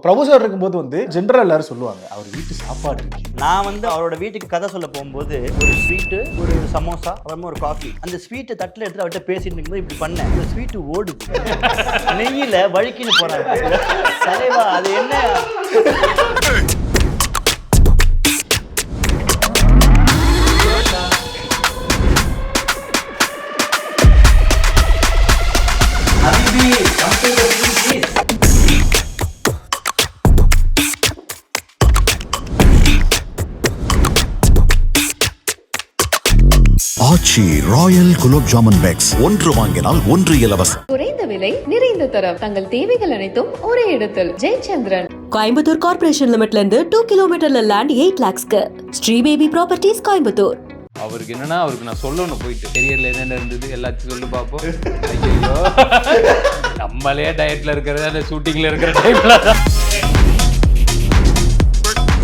பிரபு sir இருக்கும்போது ஜென்ரலா எல்லாரும் சொல்லுவாங்க அவர் வீட்டு சாப்பாடு இருக்கு. நான் அவரோட வீட்டுக்கு கதை சொல்ல போகும்போது ஒரு ஸ்வீட்டு, ஒரு சமோசா, அப்புறமா ஒரு காஃபி. அந்த ஸ்வீட்டை தட்டில் எடுத்து அவர்கிட்ட பேசிட்டு இருக்கும்போது இப்படி பண்ணேன். அந்த ஸ்வீட்டு ஓடுது, நெய்யில் வழுக்கின்னு போறாங்க. தலைவா அது என்ன? ஆச்சி ராயல் குலோப் ஜாமுன் பேக்ஸ் ஒன்று வாங்கினால் ஒன்று இலவசம். குறைந்த விலை நிறைந்த தரம், தங்கள் தேவைகள் அனைத்தும் ஒரே இடத்தில். ஜெயச்சந்திரன். கோயம்புத்தூர் கார்ப்பரேஷன் லிமிட்ல இருந்து 2 கிலோமீட்டர்ல லேண்ட் 8 lakhsக்கு. Sri Baby properties Coimbatore. அவருக்கு என்னன்னா, அவருக்கு நான் சொல்லணும் போயிட்டு கெரியர்ல என்னென்ன இருந்தது எல்லாத்தையும் சொல்லி பார்ப்போம். ஐயோ, நம்மளே டயட்ல இருக்கிறது அந்த ஷூட்டிங்ல இருக்கிற டைம்ல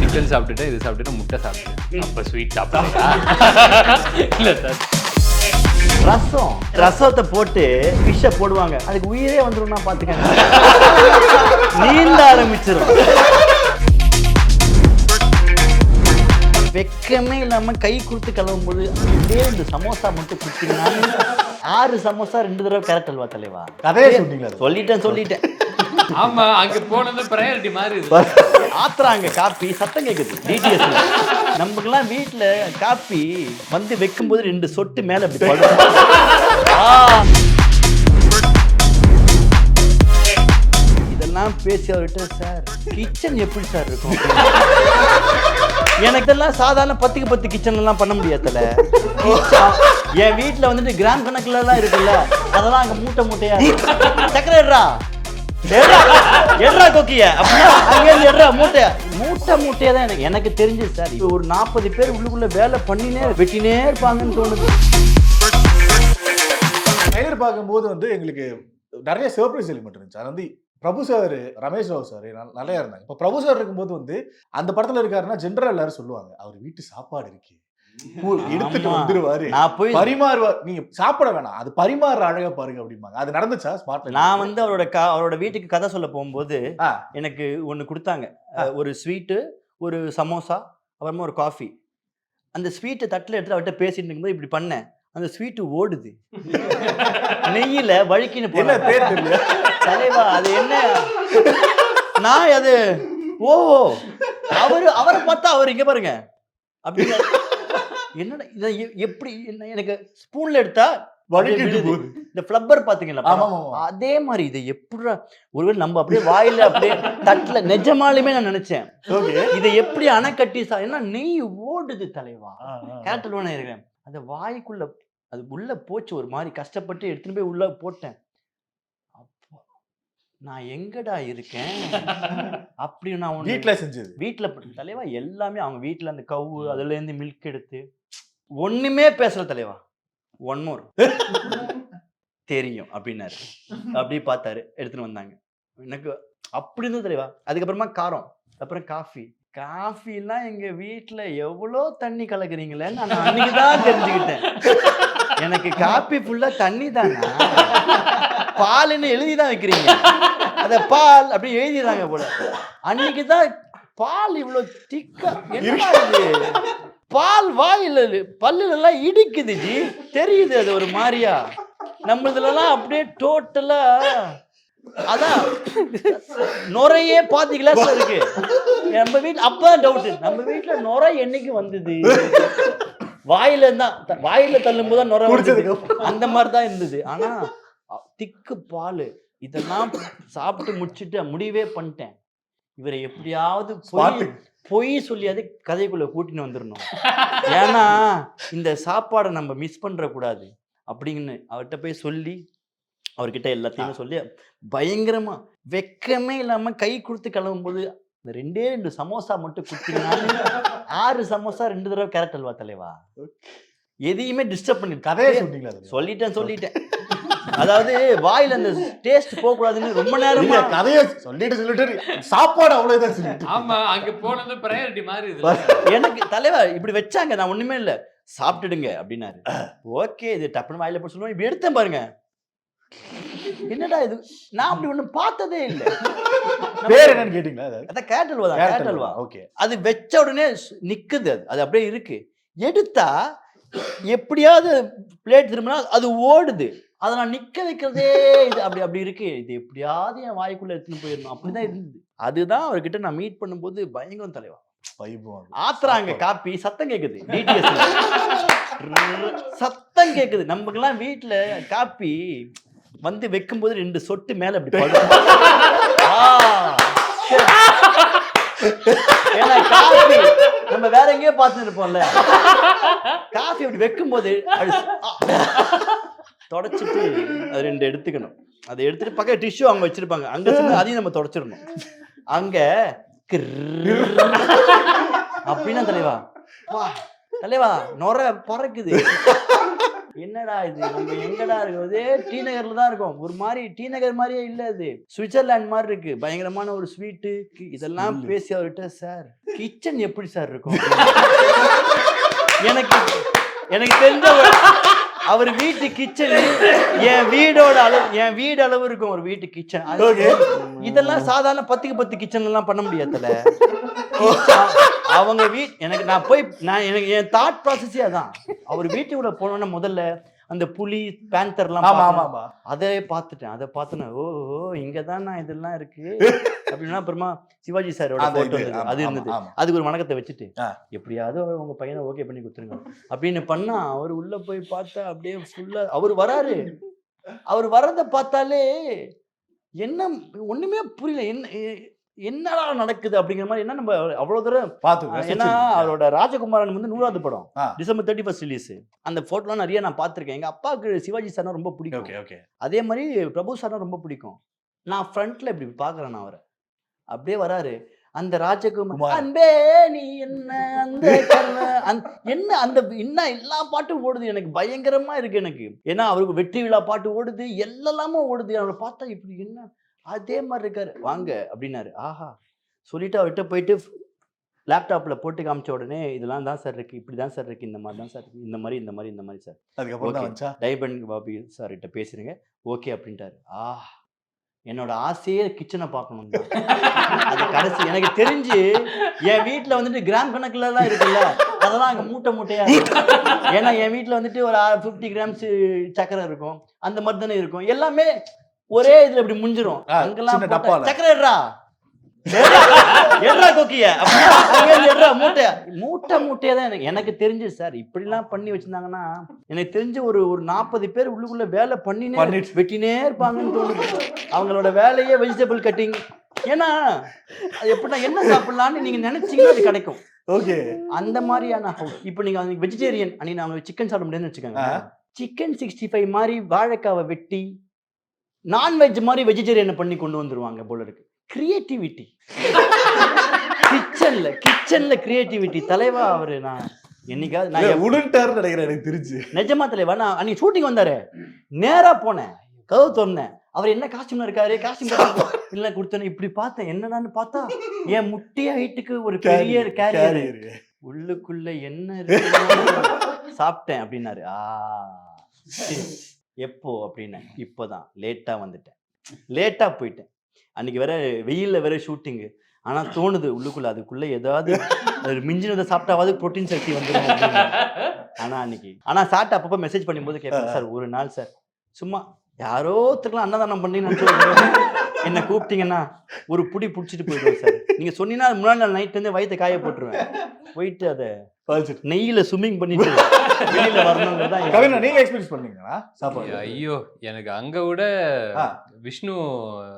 சிக்கன் சாப்பிட்டுட்டு இது சாப்பிட்டுட்டு முட்டை சாப்பிட்டேன். அப்ப ஸ்வீட் சாப்பிட்டேன் இல்ல சார். ரசத்தை போட்டு ஃபிஷ்ஷை போடுவாங்க, அதுக்கு உயிரே வந்துடும். பாத்துக்கங்க, நீந்த ஆரம்பிச்சிடும். வெக்கமே இல்லாம கை கொடுத்து கிளம்பும் போது இதே இந்த சமோசா மட்டும் குடுத்தீங்கன்னா 6 சமோசா 2 தடவை கேரட் அல்வா. தலைவா கதையே சொன்னீங்களா? சொல்லிட்டேன். ஆமா, அங்க போனது ப்ரையாரிட்டி மாதிரி ஆத்துறாங்க. காப்பி சத்தம் கேக்குது டிடிஎஸ். நமக்குலாம் வீட்டுல காப்பி வைக்கும்போது 2 சொட்டு மேல அப்படி படும். இதெல்லாம் பேசி அவர்கிட்ட, சார் கிச்சன் எப்படி சார் இருக்கும்? எனக்கு இதெல்லாம் சாதாரண 10க்கு 10 கிச்சன் எல்லாம் பண்ண முடியாதுல. என் வீட்டுல கிராம் கணக்குல எல்லாம் இருக்குல்ல, அதெல்லாம் அங்க மூட்டையா சக்கரை எட்ரா கொக்கிய மூட்டையா தான் எனக்கு தெரிஞ்சது சார். இப்போ ஒரு 40 பேர் உள்ளுக்குள்ள வேலை வெட்டினே இருப்பாங்கன்னு தோணுது. ட்ரைலர் பார்க்கும்போது எங்களுக்கு நிறைய சர்ப்ரைஸ் எலிமெண்ட் இருந்துச்சு. அது பிரபு சார், ரமேஷ் ராவ் சார் நல்லா இருந்தாங்க. இப்போ பிரபு சார் இருக்கும்போது அந்த படத்துல இருக்காருன்னா ஜென்ரலா எல்லாரும் சொல்லுவாங்க அவர் வீட்டு சாப்பாடு இருக்கு, எடுத்துட்டு வந்துருவாரு, நான் போய் பரிமாறுவார், நீங்க சாப்பிட வேணாம், அது பரிமாற அழகா பாருங்க அப்படிம்பாங்க. அது நடந்துச்சா ஸ்பாட்ல? நான் அவரோட வீட்டுக்கு கதை சொல்ல போகும்போது எனக்கு ஒண்ணு கொடுத்தாங்க. ஒரு ஸ்வீட்டு, ஒரு சமோசா, அப்புறமா ஒரு காஃபி. அந்த ஸ்வீட்டை தட்டில் எடுத்து அவர்கிட்ட பேசிட்டு இருக்கும்போது இப்படி பண்ணேன். அந்த ஸ்வீட்டு ஓடுது, நெய்யில வழுக்கின்னு போன பேர் தெரியல. தலைவா அது என்ன? நான் அது அவரை பார்த்தா அவர் இங்க பாருங்க அப்படி என்னடா இதை எப்படி எனக்கு ஸ்பூன்ல எடுத்தா இந்த ஃப்ளப்பர் பாத்தீங்களா, அதே மாதிரி இதை எப்படி ஒருவேளை நம்ம அப்படியே வாயில அப்படியே தட்டுல நிஜமாலுமே நான் நினைச்சேன் இதை எப்படி அணைக்கட்டி என்ன நெய் ஓடுது. தலைவா கேரட் அல்வா இருக்கிறேன், அந்த வாய்க்குள்ள அது உள்ள போச்சு. ஒரு மாதிரி கஷ்டப்பட்டு எடுத்துன்னு போய் உள்ள போட்டேன். நான் எங்கடா இருக்கேன் அப்படி நான் வீட்டுல செஞ்சது. வீட்டுல தலைவா எல்லாமே அவங்க வீட்டுல அந்த கவு அதுல இருந்து மில்க் எடுத்து ஒண்ணுமே பேசல. தலைவா ஒன் மோர் தெரியும் அப்படின்னாரு. அப்படி பார்த்தாரு, எடுத்துன்னு வந்தாங்க. எனக்கு அப்படி இருந்தது தலைவா. அதுக்கப்புறமா காரம், அப்புறம் காஃபி எல்லாம் எங்க வீட்டுல எவ்வளோ தண்ணி கலக்குறீங்களே நான் அன்னைக்குதான் தெரிஞ்சுக்கிட்டேன். எனக்கு காப்பி ஃபுல்லா தண்ணி தானா, பால்னு எழுதிதான் வைக்கிறீங்க, அத பால் அப்படி எழுதிடுறாங்க போல. அன்னைக்குதான் பால் இவ்வளவு திக்கா என்ன பால் வாயில பல்லுல எல்லாம் இடிக்குது ஜி, தெரியுது. அது ஒரு மாதிரியா நம்மளதுலாம் அப்படியே டோட்டலா அதான் நுரையே பாத்தீங்களா இருக்கு நம்ம வீட்டுல. அப்பதான் டவுட், நம்ம வீட்டுல நுரை என்னைக்கு வந்தது? வாயில தள்ளும் போது நுரை வந்தது, அந்த மாதிரிதான் இருந்தது. ஆனா திக்கு பால் இதெல்லாம் சாப்பிட்டு முடிச்சுட்டு முடிவே பண்ணிட்டேன், இவரை எப்படியாவது பொய் சொல்லியாவது கதைக்குள்ள கூட்டின்னு வந்துடணும். ஏன்னா இந்த சாப்பாடை நம்ம மிஸ் பண்ற கூடாது அப்படின்னு அவர்கிட்ட போய் சொல்லி அவர்கிட்ட எல்லாத்தையுமே சொல்லி பயங்கரமா வெக்கமே இல்லாம கை கொடுத்து கிளம்பும் போது இந்த 2 சமோசா மட்டும் கொடுத்தீங்கன்னா 6 சமோசா 2 தடவை கேரட் அல்வா. தலைவா எதையுமே டிஸ்டர்ப் பண்ணி கதையே சொன்னீங்களா? சொல்லிட்டேன். அதாவது வாயில அந்த டேஸ்ட் போக கூடாதுன்னு ரொம்ப நேரம் கதையை சொல்லிட்டு சாப்பாடு அவ்வளவுதான். ஆமா, அங்க போனது ப்ரையாரிட்டி மாதிரி எனக்கு. தலைவா இப்படி வச்சாங்க, நான் ஒண்ணுமே இல்ல சாப்பிட்டுடுங்க அப்படின்னாரு. ஓகே, இது டப்புனு வாயில போட்டு சொல்லுவோம். இப்படி எடுத்தேன் பாருங்க, என்னடா இது, நான் அப்படி ஒண்ணு பார்த்ததே இல்ல. பேர் என்னன்னு கேட்டீங்களா? அதான் கேரட் அல்வா தான், கேரட் அல்வா. ஓகே. அது வெச்ச உடனே நிக்குது, அது அப்படியே இருக்கு. எடுத்தா எப்படியாவது பிளேட் திரும்பினா அது ஓடுது. அதை நான் நிக்க வைக்கிறதே இது அப்படி அப்படி இருக்கு. இது எப்படியாவது என் வாய்க்குள்ள எடுத்துன்னு போயிடணும் அப்படிதான் இருந்தது. அதுதான் அவர்கிட்ட நான் மீட் பண்ணும்போது பயங்கரம் தலைவா. ஆத்துறாங்க காப்பி, சத்தம் கேக்குது. டிடிஎஸ்ல சத்தம் கேக்குது. நமக்கெல்லாம் வீட்டுல காப்பி வந்து வைக்கும்போது 2 சொட்டு மேல அப்படி படும். ஏன்னா காஃபி நம்ம வேற எங்கேயோ பார்த்து இருப்போம்ல, காஃபி அப்படி வைக்கும் போது தொடச்சிட்டு அது 2 எடுத்துக்கணும். அதை எடுத்துட்டு பக்கம் டிஷ்யூ அவங்க வச்சிருப்பாங்க, அங்க அதையும் நம்ம தொடச்சிடணும். அங்க அப்படின்னா தலைவா தலைவா நொற பறக்குது. என்னடா இது, நம்ம எங்கடா இருக்கும்? அதே டி நகர்ல தான் இருக்கும். ஒரு மாதிரி டி நகர் மாதிரியே இல்ல, அது சுவிட்சர்லாந்து மாதிரி இருக்கு. பயங்கரமான ஒரு ஸ்வீட்டு. இதெல்லாம் பேசி அவர்கிட்ட, சார் கிச்சன் எப்படி சார் இருக்கும்? எனக்கு தெரிஞ்ச அவர் வீட்டு கிச்சன் என் வீடு அளவு இருக்கும். ஒரு வீட்டு கிச்சன். இதெல்லாம் சாதாரண 10க்கு 10 கிச்சன் எல்லாம் பண்ண முடியாதுல. அவங்க எனக்கு என் தாட் ப்ராசஸே அதான். அவர் வீட்டுக்குள்ள போனோன்னா முதல்ல அந்த புலி பேந்தர்லாம் அதை பார்த்துட்டேன். ஓ இங்கதான் நான் இதெல்லாம் இருக்கு அப்படின்னா அப்புறமா சிவாஜி சாரோட போட்டோ அது இருந்தது. அதுக்கு ஒரு வணக்கத்தை வச்சுட்டு எப்படியாவது உங்க பையனை ஓகே பண்ணி கொடுத்துருங்க அப்படின்னு பண்ணா, அவர் உள்ள போய் பார்த்தா அப்படியே ஃபுல்லா அவர் வராரு. அவர் வர்றதை பார்த்தாலே என்ன ஒண்ணுமே புரியல, என்னடா நடக்குது அப்படிங்கிற மாதிரி. என்ன நம்ம அவ்வளவு தூரம் பார்த்தோம். ஏன்னா அவரோட ராஜகுமாரன் வந்து 100வது படம் டிசம்பர் 31 ரிலீஸ். அந்த போட்டோலாம் நிறைய நான் பார்த்திருக்கேன். எங்க அப்பாவுக்கு சிவாஜி சார்னா ரொம்ப பிடிக்கும். அதே மாதிரி பிரபு சார்னா ரொம்ப பிடிக்கும். நான் ஃப்ரண்ட்ல இப்படி பாக்குறேன், நான் அவரை அப்படியே வராரு. அந்த ராஜகுமார் அன்பே நீ என்ன என்ன எல்லா பாட்டும் ஓடுது. எனக்கு பயங்கரமா இருக்கு எனக்கு. ஏன்னா அவருக்கு வெற்றி விழா பாட்டு ஓடுது, எல்லாமும் ஓடுது. அவரை பார்த்தா இப்படி என்ன அதே மாதிரி இருக்காரு. வாங்க அப்படின்னாரு. ஆஹா சொல்லிட்டு அவர்கிட்ட போயிட்டு லேப்டாப்ல போட்டு காமிச்ச உடனே இதெல்லாம் தான் சார் இருக்கு, இப்படிதான் சார் இருக்கு, இந்த மாதிரி தான் சார் இருக்கு, இந்த மாதிரி சார். அதுக்கப்புறம் டைபன் பாபி சார் கிட்ட பேசுறீங்க ஓகே அப்படின்ட்டாரு. என்னோட ஆசையே கிச்சனை பார்க்கணும். அது கடைசி எனக்கு தெரிஞ்சு என் வீட்டுல வந்துட்டு கிராம் கணக்குல எல்லாம் இருக்குல்ல, அதெல்லாம் அங்க மூட்டையா இருக்கும். ஏன்னா என் வீட்டுல வந்துட்டு ஒரு 50 கிராம்ஸ் சக்கரை இருக்கும், அந்த மாதிரி தானே இருக்கும். எல்லாமே ஒரே இதுல இப்படி முடிஞ்சிரும். அங்கெல்லாம் சக்கரை மூட்டையா தான் எனக்கு தெரிஞ்சு சார். இப்படி எல்லாம் பண்ணி வச்சிருந்தாங்கன்னா எனக்கு தெரிஞ்சு ஒரு 40 பேர் உள்ளுக்குள்ள வேலை பண்ணினே வெட்டினே இருப்பாங்கன்னு தோணுது. அவங்களோட வேலையே வெஜிடபிள் கட்டிங். ஏன்னா அது எப்படின்னா என்ன சாப்பிடலான்னு நீங்க நினைச்சீங்கன்னா அது கிடைக்கும். ஓகே, அந்த மாதிரியான ஹவுஸ். இப்போ நீங்க வெஜிடேரியன் அன்னைக்கு அவங்க சிக்கன் சாப்பிட முடியாதுன்னு வச்சுக்கோங்க. சிக்கன் 65 மாதிரி வாழைக்காவை வெட்டி நான்வெஜ் மாதிரி வெஜிடேரியன் பண்ணி கொண்டு வந்துருவாங்க போல இருக்கு. கிரியேட்டிவிட்டி கிச்சன்ல கிரியேட்டிவிட்டி தலைவா. அவரு நான் என்னைக்காவது நான் உடன்ட்டாருன்னு நினைக்கிறேன். எனக்கு தெரிஞ்சு நிஜமா தலைவா. நான் அன்னைக்கு ஷூட்டிங் வந்தாரு, நேரா போனேன், கதவு திறந்தேன். அவர் என்ன காஸ்டியூம்ல இருக்காரு, காஸ்டியூம் இல்ல கொடுத்தேன். இப்படி பார்த்தேன், என்னடான்னு பார்த்தா என் முட்டிய ஹைட்டுக்கு ஒரு பெரிய கேரியர், உள்ளுக்குள்ள என்ன இருக்கு சாப்பிட்டேன் அப்படின்னாரு. எப்போ அப்படின்னு இப்போதான் லேட்டா வந்துட்டேன், லேட்டா போயிட்டேன். அன்னைக்கு வேற வெயில்ல வேற ஷூட்டிங்கு. ஆனா தோணுது உள்ளுக்குள்ள அதுக்குள்ள ஏதாவது மிஞ்சினதை சாப்பிட்டாவது புரோட்டீன் சக்தி வந்துடும். ஆனா சாப்பிட்டு அப்பப்போ மெசேஜ் பண்ணும்போது கேட்பேன், சார் ஒரு நாள் சார் சும்மா யாரோ ஒருத்தருக்கலாம் அன்னதானம் பண்ணி என்ன கூப்பிட்டீங்கன்னா ஒரு புடி பிடிச்சிட்டு போயிடுவேன் சார். நீங்க சொன்னீங்கன்னா முன்னாடி நாள் நைட் வந்து வயிற்று காய போட்டுருவேன். போயிட்டு அதை நெய்யில ஸ்விம்மிங் பண்ணிட்டு வெளியில வரணுங்கிறதா. நீங்க எக்ஸ்பீரியன்ஸ் பண்ணீங்களா சாப்பாடு? ஐயோ, எனக்கு அங்க விட விஷ்ணு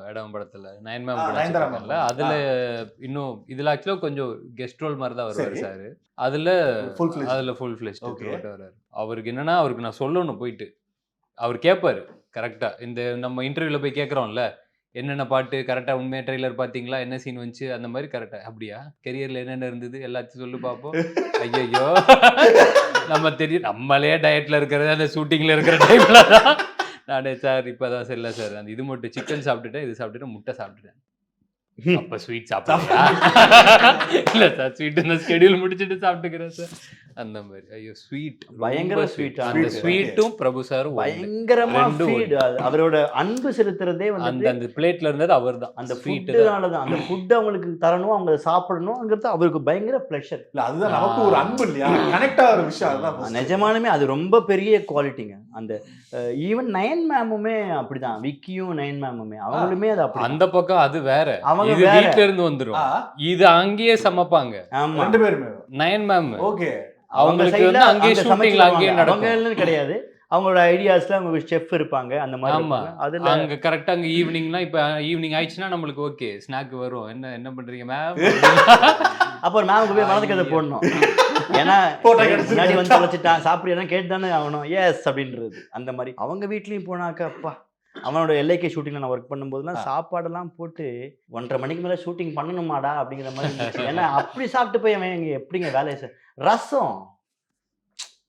இடம் படத்துல நயன்மாம் அதுல இன்னும் இதுல ஆக்சுவலா கொஞ்சம் கெஸ்ட் ரோல் மாதிரி தான் வருவாரு சார். அதுல ஃபுல் ஃபிளெஜ் வர்றாரு. அவருக்கு என்னன்னா, அவருக்கு நான் சொல்லணும் போயிட்டு, அவர் கேட்பாரு கரெக்டா. இந்த நம்ம இன்டர்வியூல போய் கேட்கறோம்ல, என்னென்ன பாட்டு கரெக்டா உண்மையா ட்ரெய்லர் பாத்தீங்களா, என்ன சீன் வந்துச்சு, அந்த மாதிரி கரெக்டா அப்படியா கெரியர்ல என்னென்ன இருந்தது எல்லாத்தையும் சொல்லு பார்ப்போம். ஐயோ நம்ம தெரியும், நம்மளே டயட்ல இருக்கிறது அந்த ஷூட்டிங்ல இருக்கிற டைம்ல தான் நானே சார் இப்பதான் சார் இல்லை சார் அந்த இது மட்டும் சிக்கன் சாப்பிட்டுட்டேன், இது சாப்பிட்டுட்டு முட்டை சாப்பிட்டுட்டேன். அப்ப ஸ்வீட் சாப்பிட்டா இல்ல சார், ஸ்வீட் இந்த ஸ்கெடியூல் முடிச்சுட்டு சாப்பிட்டுக்கிறேன் சார். அந்த மாதிரி ஐயோ ஸ்வீட் பயங்கர sweet. அந்த Sweet. ஸ்வீட்டும் பிரபு சாரும் பயங்கரமா ரெண்டும் feed. அவரோட அன்பு செலுத்துறதே அந்த வந்து அந்த பிளேட்ல இருந்தது அவர்தான் அந்த ஸ்வீட் ஃபுட்டுனாலதான். அந்த ஃபுட் அவங்களுக்கு தரணும், அவங்க சாப்பிடணும்ங்கிறது அவருக்கு பயங்கர பிளஷர். இல்ல அதுதான் நமக்கு ஒரு அன்பு இல்லையா, கனெக்ட் ஆகிற விஷயம் அதுதான் first. நிஜமானுமே அது ரொம்ப பெரிய குவாலிட்டிங்க. அந்த ஈவன் நயன் மேமுமே அப்படிதான், விக்கியும் நயன் மேமுமே அவங்களுமே அது அப்படி. அந்த பக்கம் அது வேற, அவங்க இது வேற. வீட்ல இருந்து வந்துரும், ஆ, இது அங்கேயே சமைப்பாங்க. ஆமா, ரெண்டு பேருமே நயன் மேம் ஓகே. அவங்களுக்கு side ல வந்து அங்கேயே அந்த ஷூட்டிங்ல அங்கேயே சமைச்சிருவாங்க. நடக்கும். அவங்கன்னு கிடையாது, அவங்களோட ஐடியாஸ்ல அவங்க செஃப் இருப்பாங்க அந்த மாதிரி ஆமா, இருப்பாங்க. அதுல அங்க கரெக்டா அங்க ஈவினிங்னா இப்ப ஈவினிங் ஆயிடுச்சுன்னா நம்மளுக்கு ஓகே ஸ்நாக் வரும், என்ன பண்றீங்க மேம் அப்புறம் மேமுக்கு போய் மனதுக்கு அதை போடணும். ஏன்னா போட்டா கிடைச்சிருக்கு. முன்னாடி வந்து தொலைச்சிட்டான் சாப்பிட்றா கேட்டு தானே ஆகணும், எஸ் அப்படின்றது. அந்த மாதிரி அவங்க வீட்லயும் போனாக்கா அப்பா, அவனோட எல்ஐகே ஷூட்டிங்ல நான் ஒர்க் பண்ணும்போதுலாம் சாப்பாடெல்லாம் போட்டு 1:30 மணிக்கு மேல ஷூட்டிங் பண்ணணுமாடா அப்படிங்கிற மாதிரி இருந்துச்சு. ஏன்னா அப்படி சாப்பிட்டு போய் அவன் இங்க எப்படிங்க வேலையை ரசம்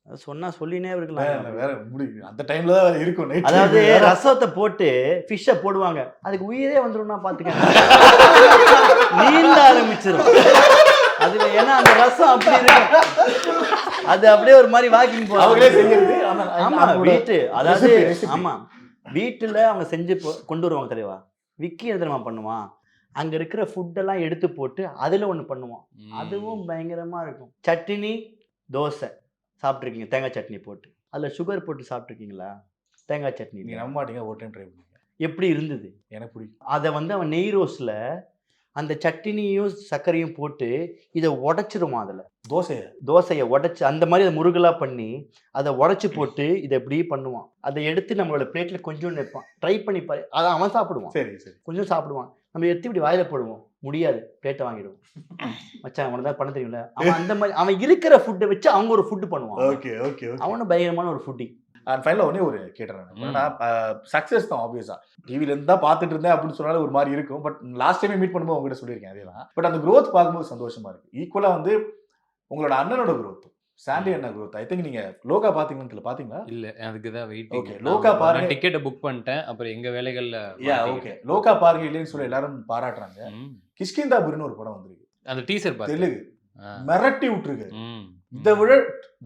அது சொன்னா சொல்லினே இருக்கலாம். வேற முடியும் அந்த டைம்ல தான் இருக்கும் night அதாவது time. ரசத்தை போட்டு ஃபிஷ்ஷை போடுவாங்க, அதுக்கு உயிரே வந்துடும்னா பாத்துக்க, நீந்த ஆரம்பிச்சிடும் அதுல. ஏன்னா அந்த ரசம் அப்படி இருக்கும், அது அப்படியே ஒரு மாதிரி வாக்கிங் அவங்களே போவாங்க. செய்யறது. ஆமா வீட்டு, அதாவது recipe. ஆமா வீட்டுல அவங்க செஞ்சு கொண்டு வருவாங்க தலைவா. விக்கி என்ன தெரியுமா பண்ணுவான், அங்க இருக்கிற ஃபுட்டெல்லாம் எடுத்து போட்டு அதுல ஒண்ணு பண்ணுவான், அதுவும் பயங்கரமா இருக்கும். சட்னி தோசை சாப்பிட்ருக்கீங்க, தேங்காய் சட்னி போட்டு அதுல சுகர் போட்டு சாப்பிட்ருக்கீங்களா? தேங்காய் சட்னி நீங்க நம்ப மாட்டீங்க, ஒரு டைம் ட்ரை பண்ணுங்க, எப்படி இருந்தது? எனக்கு பிடிக்கும். அதை வந்து அவன் நெய் ரோஸ்ல அந்த சட்னியும் சர்க்கரையும் போட்டு இதை உடைச்சிருவான். அதில் தோசையை உடைச்சி அந்த மாதிரி அதை முருகலாக பண்ணி அதை உடைச்சி போட்டு இதை இப்படி பண்ணுவான். அதை எடுத்து நம்மளோட பிளேட்ல கொஞ்சம் வைப்பான், ட்ரை பண்ணி பாரு. அதை அவன் சாப்பிடுவான், சரி சரி கொஞ்சம் சாப்பிடுவான். நம்ம எடுத்து இப்படி வாயில போடுவோம், முடியாது, பிளேட்டை வாங்கிடுவோம். மச்சான் அவனை தான் பண்ண தெரியும்ல. அவன் அந்த மாதிரி அவன் இருக்கிற ஃபுட்டை வச்சு அவங்க ஒரு ஃபுட்டு பண்ணுவான். Okay okay. அவனும் பயங்கரமான ஒரு ஃபுட்டி. அண்ட் ஃபைனலாக ஒன்னே ஒரு கேட்டுறேன், ஏன்னா சக்ஸஸ் தான் ஆப்வியஸா, டிவில இருந்து தான் பார்த்துட்டு இருந்தேன் அப்படின்னு சொன்னாலும் ஒரு மாதிரி இருக்கும். பட் லாஸ்ட் டைமே மீட் பண்ணும்போது உங்ககிட்ட சொல்லியிருக்கேன் அதே தான். பட் அந்த growth பார்க்கும்போது சந்தோஷமா இருக்கு. ஈக்குவலா வந்து உங்களோட அண்ணனோட growth, சாண்டி அண்ணா growth, ஐ திங்க் நீங்க லோகா பாத்தீங்கன்னு பாத்தீங்களா? இல்ல அதுக்கு தான் Okay, வெயிட்டிங். லோகா பாருங்க. டிக்கெட்டை புக் பண்ணிட்டேன், அப்புறம் எங்க வேலைகள்ல ஓகே. லோகா பாருங்க இல்லைன்னு சொல்லி எல்லாரும் பாராட்டுறாங்க. கிஷ்கிந்தாபுரின்னு ஒரு படம் வந்திருக்கு, அந்த டீசர் பார்த்து தெலுங்கு, மிரட்டி விட்டுருக்கு. இதை விட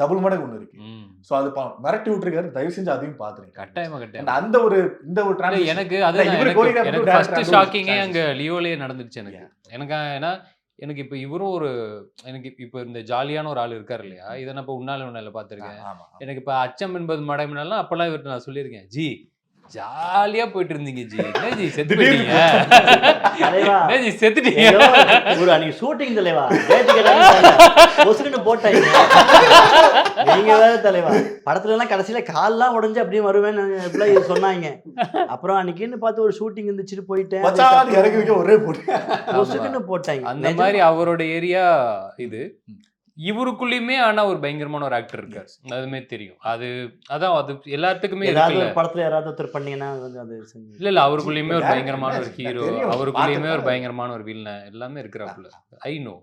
டபுள் மடங்கு ஒன்று இருக்கு. ஸோ அது மிரட்டி விட்டுருக்காரு, தயவு செஞ்சு அதையும் பாத்துருங்க. கட்டாயமா. அந்த ஒரு இந்த ஒரு transition. எனக்கு அதுதான் இவரு எனக்கு choreographer, ஃபர்ஸ்ட் director ஷாக்கிங்கே transition. அங்க லியோலயே நடந்துச்சு எனக்கு ஏன்னா எனக்கு இப்ப இவரும் ஒரு எனக்கு இப்ப இந்த ஜாலியான ஒரு ஆள் இருக்காரு இல்லையா, இதை நான் இப்ப உன்னால பார்த்திருக்கேன். ஆமா. எனக்கு இப்ப அச்சம் என்பது மடம்னாலாம் அப்பெல்லாம் இவர்கிட்ட நான் சொல்லியிருக்கேன், ஜி ஜாலியா போயிட்டு இருந்தீங்க ஜி, என்ன ஜி செத்து போயிட்டீங்க, என்ன ஜி செத்துட்டீங்க. ஒரு அன்னைக்கு ஷூட்டிங் தலைவா போட்டாங்க. நீங்க வேற தலைவா, படத்துல எல்லாம் கடைசியில கால்லாம் உடைஞ்சு அப்படியே வருவேன்னு சொன்னாங்க. அப்புறம் அன்னைக்குன்னு பார்த்து ஒரு ஷூட்டிங் இருந்துச்சுட்டு போயிட்டேன், பச்சான் இறக்கி வைக்க ஒரே போட்டு போட்டாங்க. அந்த மாதிரி அவரோட ஏரியா இது. இவருக்குள்ளயுமே ஆனா ஒரு பயங்கரமான ஒரு ஆக்டர் இருக்காரு, அதுமே தெரியும். அதான் அது எல்லாத்துக்குமே இருக்குல்ல. படத்துல யாராவது ஒருத்தர் பண்ணீங்கன்னா அது இல்ல அவருக்குள்ளயுமே ஒரு பயங்கரமான ஒரு ஹீரோ, அவருக்குள்ளயுமே ஒரு பயங்கரமான ஒரு வில்லன், எல்லாமே இருக்கிறாப்புல. ஐ நோ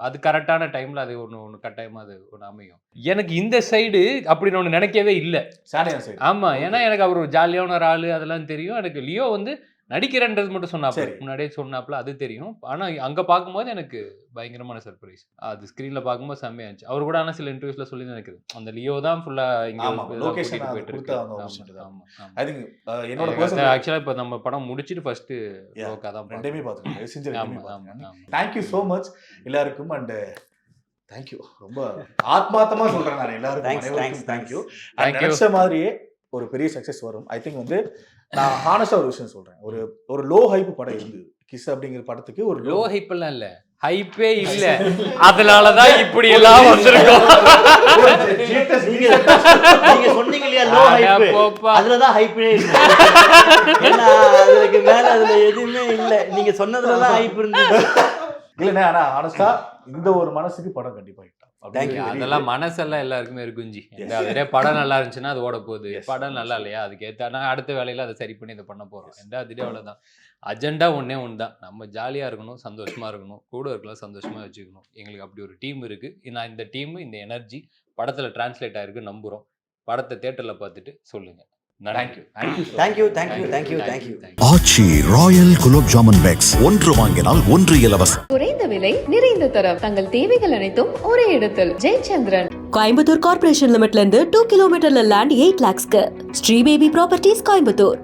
அது கரெக்டான டைம்ல அது ஒண்ணு கட்டாயமா அது ஒண்ணு அமையும். எனக்கு இந்த சைடு அப்படின்னு ஒண்ணு நினைக்கவே இல்லை. ஆமா, ஏன்னா எனக்கு அவர் ஒரு ஜாலியான ஒரு ஆளு அதெல்லாம் தெரியும். எனக்கு லியோ வந்து நடிக்கிறன்றது மட்டும் சொன்னாப்ல, முன்னாடியே சொன்னாப்ல, அது தெரியும். ஆனா அங்க பார்க்கும்போது எனக்கு பயங்கரமான சர்ப்ரைஸ். அது ஸ்கிரீன்ல பார்க்கும்போது செம்மையா இருந்துச்சு. அவர் கூட ஆனா சில இன்டர்வியூஸ்ல சொல்லி நினைக்கிறேன், அந்த லியோ தான் ஃபுல்லா இங்க போயிட்டு இருக்கு. ஆக்சுவலா இப்ப நம்ம படம் முடிச்சிட்டு ஃபர்ஸ்ட் லோகா தான் ரெண்டுமே பார்த்துருக்கோம். தேங்க்யூ ஸோ மச் எல்லாருக்கும். அண்ட் தேங்க்யூ, ரொம்ப ஆத்மார்த்தமா சொல்றேன் நான் எல்லாருக்கும். தேங்க்யூ. நினைச்ச மாதிரியே ஒரு பெரிய சக்சஸ் வரும். ஐ திங்க் வந்து நான் ஹானஸ்டா ஒரு விஷயம் சொல்றேன், ஒரு லோ ஹைப் படம் இருந்தது கிஸ் அப்படிங்கிற படத்துக்கு. ஒரு லோ ஹைப் எல்லாம் இல்ல, ஹைப்பே இல்ல, அதனாலதான் இப்படி எல்லாம் வந்திருக்கோம். நீங்க சொன்னீங்க இல்லையா லோ ஹைப், அதுலதான் ஹைப்பே இல்ல. ஏன்னா அதுக்கு மேல அதுல எதுவுமே இல்ல, நீங்க சொன்னதுலதான் ஹைப் இருந்தது. இல்லைன்னா ஆனா ஹானஸ்டா இந்த ஒரு மனசுக்கு படம் கண்டிப்பா ஹிட். அதெல்லாம் மனசெல்லாம் எல்லாருக்குமே இருக்குஞ்சி. அதே படம் நல்லா இருந்துச்சுன்னா அது ஓட போகுது, படம் நல்லா இல்லையா அதுக்கு ஏற்ற நான் அடுத்த வேலையில அதை சரி பண்ணி இதை பண்ண போறோம். அதுவே அவ்வளவுதான். அஜெண்டா ஒன்னே ஒன்று தான், நம்ம ஜாலியா இருக்கணும், சந்தோஷமா இருக்கணும், கூட இருக்கலாம், சந்தோஷமா வச்சுக்கணும். எங்களுக்கு அப்படி ஒரு டீம் இருக்கு. நான் இந்த டீம் இந்த எனர்ஜி படத்துல டிரான்ஸ்லேட் ஆயிருக்கு நம்புறோம். படத்தை தியேட்டர்ல பார்த்துட்டு சொல்லுங்க. தேங்க்யூ தேங்க்யூ தேங்க்யூ ஆச்சி ராயல் குலோப் ஜாமுன் பேக்ஸ் ஒன்று வாங்கினால் ஒன்று இலவசம். குறைந்த விலை நிறைந்த தரம் தங்கள் தேவைகள் அனைத்தும் ஒரே இடத்தில் ஜெயச்சந்திரன். கோயம்புத்தூர் கார்ப்பரேஷன் லிமிட்ல இருந்து 2 கிலோமீட்டர்ல லேண்ட் 8 lakhsக்கு ஸ்ரீ பேபி ப்ராப்பர்ட்டிஸ் கோயம்புத்தூர்.